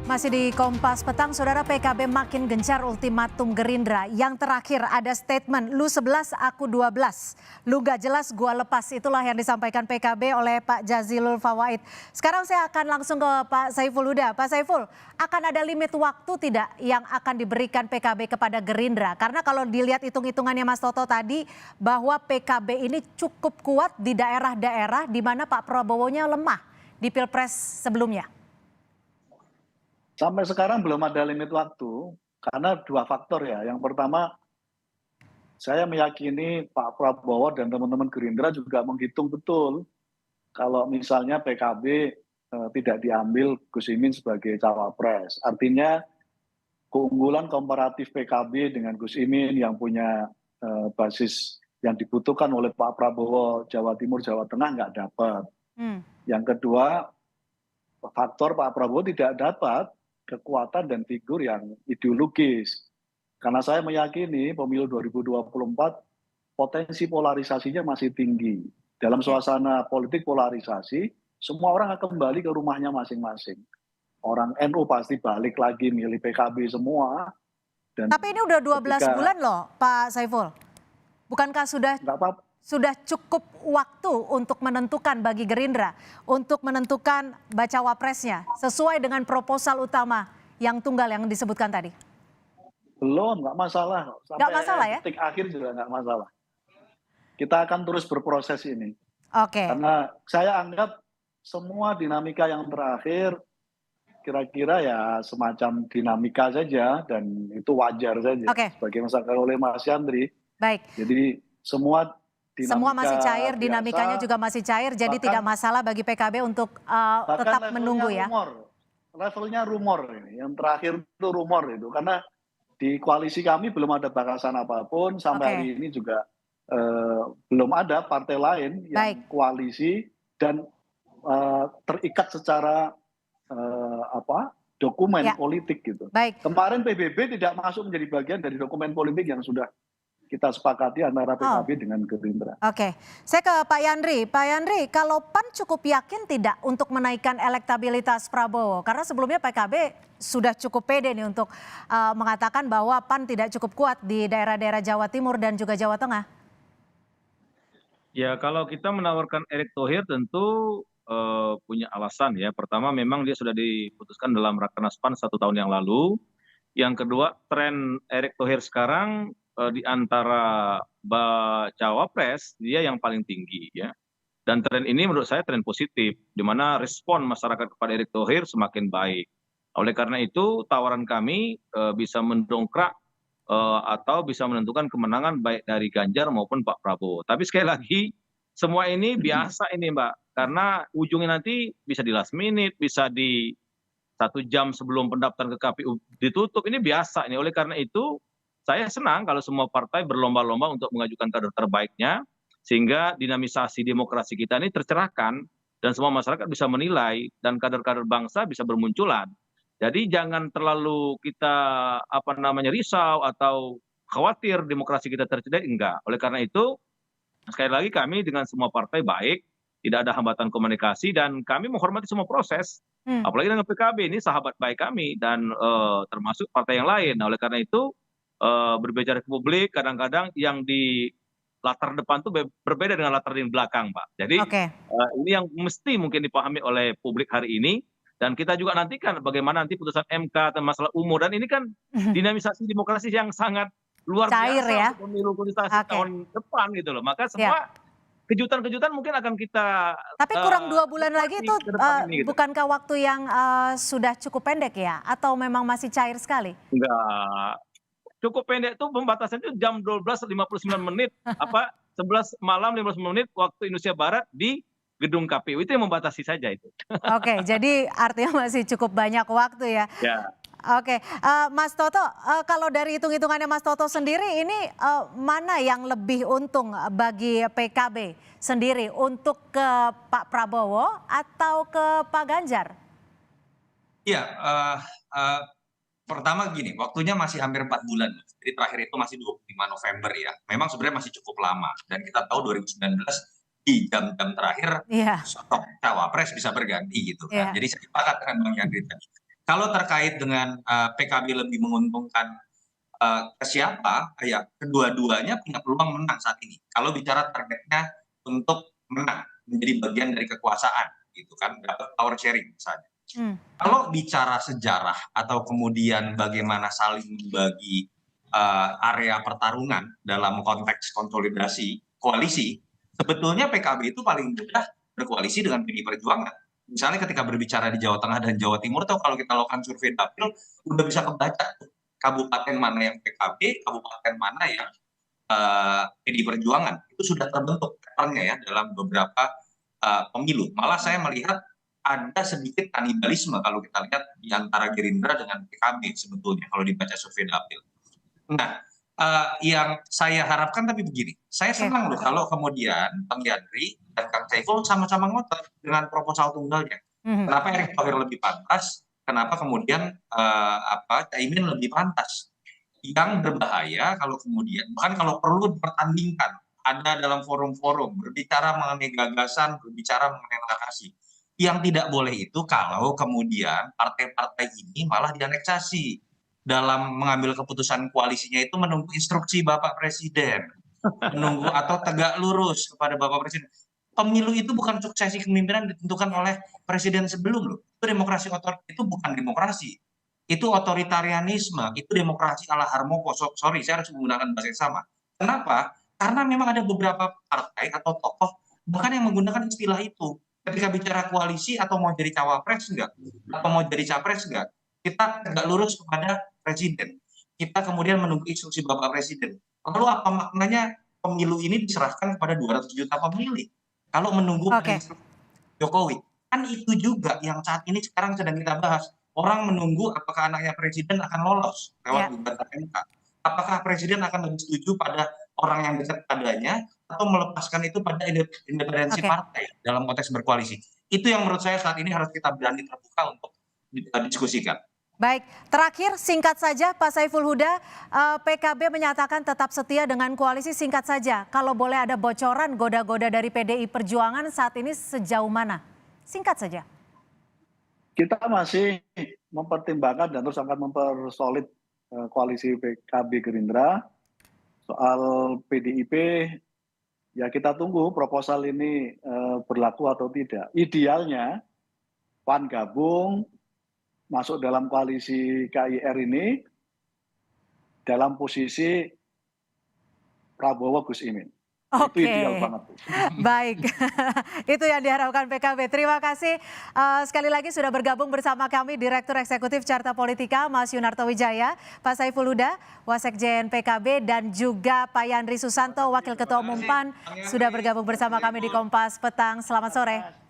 Masih di Kompas Petang, Saudara, PKB makin gencar ultimatum Gerindra. Yang terakhir ada statement, lu 11, aku 12. Lu gak jelas, gua lepas. Itulah yang disampaikan PKB oleh Pak Jazilul Fawait. Sekarang saya akan langsung ke Pak Saiful Huda. Pak Saiful, akan ada limit waktu tidak yang akan diberikan PKB kepada Gerindra? Karena kalau dilihat hitung-hitungannya Mas Toto tadi, bahwa PKB ini cukup kuat di daerah-daerah di mana Pak Prabowo-nya lemah di Pilpres sebelumnya. Sampai sekarang belum ada limit waktu, karena dua faktor ya. Yang pertama, saya meyakini Pak Prabowo dan teman-teman Gerindra juga menghitung betul kalau misalnya PKB tidak diambil Gus Imin sebagai cawapres. Artinya keunggulan komparatif PKB dengan Gus Imin yang punya basis yang dibutuhkan oleh Pak Prabowo Jawa Timur, Jawa Tengah nggak dapat. Yang kedua, faktor Pak Prabowo tidak dapat kekuatan dan figur yang ideologis. Karena saya meyakini pemilu 2024 potensi polarisasinya masih tinggi. Dalam suasana politik polarisasi, semua orang akan kembali ke rumahnya masing-masing. Orang NU pasti balik lagi milih PKB semua. Dan tapi ini udah 12 bulan loh Pak Saiful. Bukankah sudah cukup waktu untuk menentukan bagi Gerindra, untuk menentukan bacawa presnya sesuai dengan proposal utama yang tunggal yang disebutkan tadi? Belum, nggak masalah. Nggak masalah ya? Detik akhir juga nggak masalah. Kita akan terus berproses ini. Oke. Karena saya anggap semua dinamika yang terakhir kira-kira ya semacam dinamika saja dan itu wajar saja. Sebagai masakan oleh Mas Yandri. Baik. Jadi semua masih cair, dinamikanya juga masih cair, jadi tidak masalah bagi PKB untuk tetap menunggu ya. Levelnya rumor ini, yang terakhir itu rumor itu, karena di koalisi kami belum ada batasan apapun, sampai hari ini juga belum ada partai lain yang koalisi dan terikat secara dokumen politik gitu. Kemarin PBB tidak masuk menjadi bagian dari dokumen politik yang sudah kita sepakati antara PKB dengan Gerindra. Oke, saya ke Pak Yandri. Pak Yandri, kalau PAN cukup yakin tidak untuk menaikkan elektabilitas Prabowo? Karena sebelumnya PKB sudah cukup pede nih untuk mengatakan bahwa PAN tidak cukup kuat di daerah-daerah Jawa Timur dan juga Jawa Tengah. Ya, kalau kita menawarkan Erick Thohir tentu punya alasan ya. Pertama, memang dia sudah diputuskan dalam Rakernas PAN 1 tahun yang lalu. Yang kedua, tren Erick Thohir sekarang di antara cawapres dia yang paling tinggi ya, dan tren ini menurut saya tren positif di mana respon masyarakat kepada Erick Thohir semakin baik. Oleh karena itu tawaran kami bisa mendongkrak atau bisa menentukan kemenangan baik dari Ganjar maupun Pak Prabowo. Tapi sekali lagi semua ini biasa ini Mbak, karena ujungnya nanti bisa di last minute, bisa di 1 jam sebelum pendaftaran ke KPU ditutup, ini biasa ini. Oleh karena itu saya senang kalau semua partai berlomba-lomba untuk mengajukan kader terbaiknya, sehingga dinamisasi demokrasi kita ini tercerahkan dan semua masyarakat bisa menilai dan kader-kader bangsa bisa bermunculan. Jadi jangan terlalu kita risau atau khawatir demokrasi kita tercederai, enggak. Oleh karena itu sekali lagi kami dengan semua partai baik, tidak ada hambatan komunikasi dan kami menghormati semua proses. Apalagi dengan PKB ini sahabat baik kami dan termasuk partai yang lain. Nah, oleh karena itu berbicara ke publik kadang-kadang yang di latar depan itu berbeda dengan latar di belakang, Pak. Jadi ini yang mesti mungkin dipahami oleh publik hari ini, dan kita juga nantikan bagaimana nanti putusan MK tentang masalah umur, dan ini kan dinamisasi demokrasi yang sangat luar biasa ya? untuk pemilu kontestasi tahun depan gitu loh. Maka semua kejutan-kejutan mungkin akan kita tapi kurang 2 bulan lagi itu bukankah waktu yang sudah cukup pendek ya, atau memang masih cair sekali? Enggak. Cukup pendek itu pembatasannya jam 12.59 menit 11 malam 15 menit waktu Indonesia Barat di gedung KPU, itu yang membatasi saja itu. Oke, jadi artinya masih cukup banyak waktu ya. Oke, Mas Toto, kalau dari hitung-hitungannya Mas Toto sendiri ini mana yang lebih untung bagi PKB sendiri, untuk ke Pak Prabowo atau ke Pak Ganjar? Iya, pertama gini, waktunya masih hampir 4 bulan. Jadi terakhir itu masih 25 November ya. Memang sebenarnya masih cukup lama. Dan kita tahu 2019 di jam-jam terakhir sosok cawapres bisa berganti gitu kan. Jadi saya sepakat dengan Bang Yandri tadi. Kalau terkait dengan PKB lebih menguntungkan ke siapa, ya kedua-duanya punya peluang menang saat ini. Kalau bicara targetnya untuk menang, menjadi bagian dari kekuasaan, gitu kan, dapat power sharing misalnya. Kalau bicara sejarah atau kemudian bagaimana saling membagi area pertarungan dalam konteks konsolidasi koalisi, sebetulnya PKB itu paling mudah berkoalisi dengan PDI Perjuangan. Misalnya ketika berbicara di Jawa Tengah dan Jawa Timur, atau kalau kita lakukan survei dapil, udah bisa kebaca kabupaten mana yang PKB, kabupaten mana yang PDI Perjuangan. Itu sudah terbentuk pattern-nya ya dalam beberapa pemilu. Malah saya melihat ada sedikit kanibalisme kalau kita lihat di antara Gerindra dengan PKB sebetulnya kalau dibaca survei dapil. Nah, yang saya harapkan tapi begini, saya senang loh kalau kemudian Bang Yandri dan Kang Saiful sama-sama ngotot dengan proposal tunggalnya. Kenapa Erick Thohir lebih pantas? Kenapa kemudian Caimin lebih pantas? Yang berbahaya kalau kemudian, bahkan kalau perlu dipertandingkan, ada dalam forum-forum berbicara mengenai gagasan, berbicara mengenai narasi. Yang tidak boleh itu kalau kemudian partai-partai ini malah dianeksasi dalam mengambil keputusan koalisinya itu menunggu instruksi Bapak Presiden, menunggu atau tegak lurus kepada Bapak Presiden. Pemilu itu bukan suksesi kepemimpinan ditentukan oleh presiden sebelum loh. Itu demokrasi itu bukan demokrasi. Itu otoritarianisme, itu demokrasi ala Harmoko. Sorry, saya harus menggunakan bahasa yang sama. Kenapa? Karena memang ada beberapa partai atau tokoh bahkan yang menggunakan istilah itu. Ketika bicara koalisi atau mau jadi cawapres enggak, atau mau jadi capres enggak, kita tegak lurus kepada presiden. Kita kemudian menunggu instruksi Bapak Presiden. Lalu apa maknanya pemilu ini diserahkan kepada 200 juta pemilih? Kalau menunggu instruksi Jokowi. Kan itu juga yang saat ini sekarang sedang kita bahas. Orang menunggu apakah anaknya presiden akan lolos lewat gugatan MK. Apakah presiden akan lebih setuju pada orang yang dekat padanya atau melepaskan itu pada independensi partai dalam konteks berkoalisi. Itu yang menurut saya saat ini harus kita berani terbuka untuk diskusikan. Baik, terakhir singkat saja Pak Saiful Huda, PKB menyatakan tetap setia dengan koalisi, singkat saja. Kalau boleh ada bocoran goda-goda dari PDI Perjuangan saat ini sejauh mana? Singkat saja. Kita masih mempertimbangkan dan terus akan mempersolid koalisi PKB Gerindra. Soal PDIP, ya kita tunggu proposal ini berlaku atau tidak. Idealnya PAN gabung, masuk dalam koalisi KIR ini dalam posisi Prabowo Gus Imin. Itu ideal banget. Baik, itu yang diharapkan PKB. Terima kasih sekali lagi sudah bergabung bersama kami Direktur Eksekutif Carta Politika Mas Yunarto Wijaya, Pak Saiful Huda, Wasekjen PKB, dan juga Pak Yandri Susanto, Wakil Ketua Umum PAN, sudah bergabung bersama kami di Kompas Petang. Selamat sore.